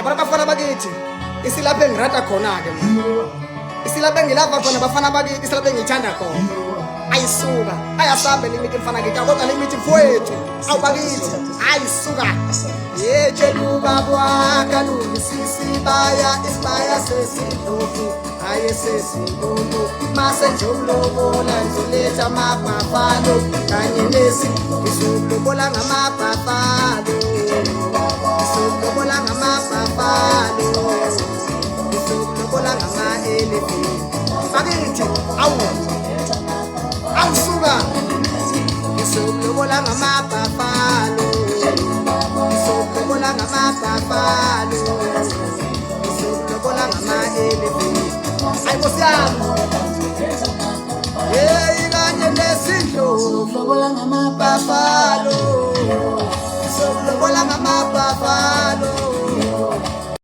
Yabona bafana bakithi isilaphe ngirata khona ke manje. Isilaphe ngilapha khona bafana bakithi isilaphe ngithanda khona. Ayisuka ayasambe limithi mfana kithi kodwa limithi mfowethu awubakithi ayisuka yetshela ubaba kalungisisi baya isibaya sesidlovu haye sesikhulu mase nje umlobola ngizoletha amabhafalo kanye nesilobola ngamabhafalo isilobola ngamabhafalo isilobola ngama-elephant bakithi awusuka isilobola ngamabhafalo isilobola ngamabhafalo isilobola ngama-elephant ay Nkosi hey kanye nesidlo lobola ngamabhafalo lobola ngamabhafalo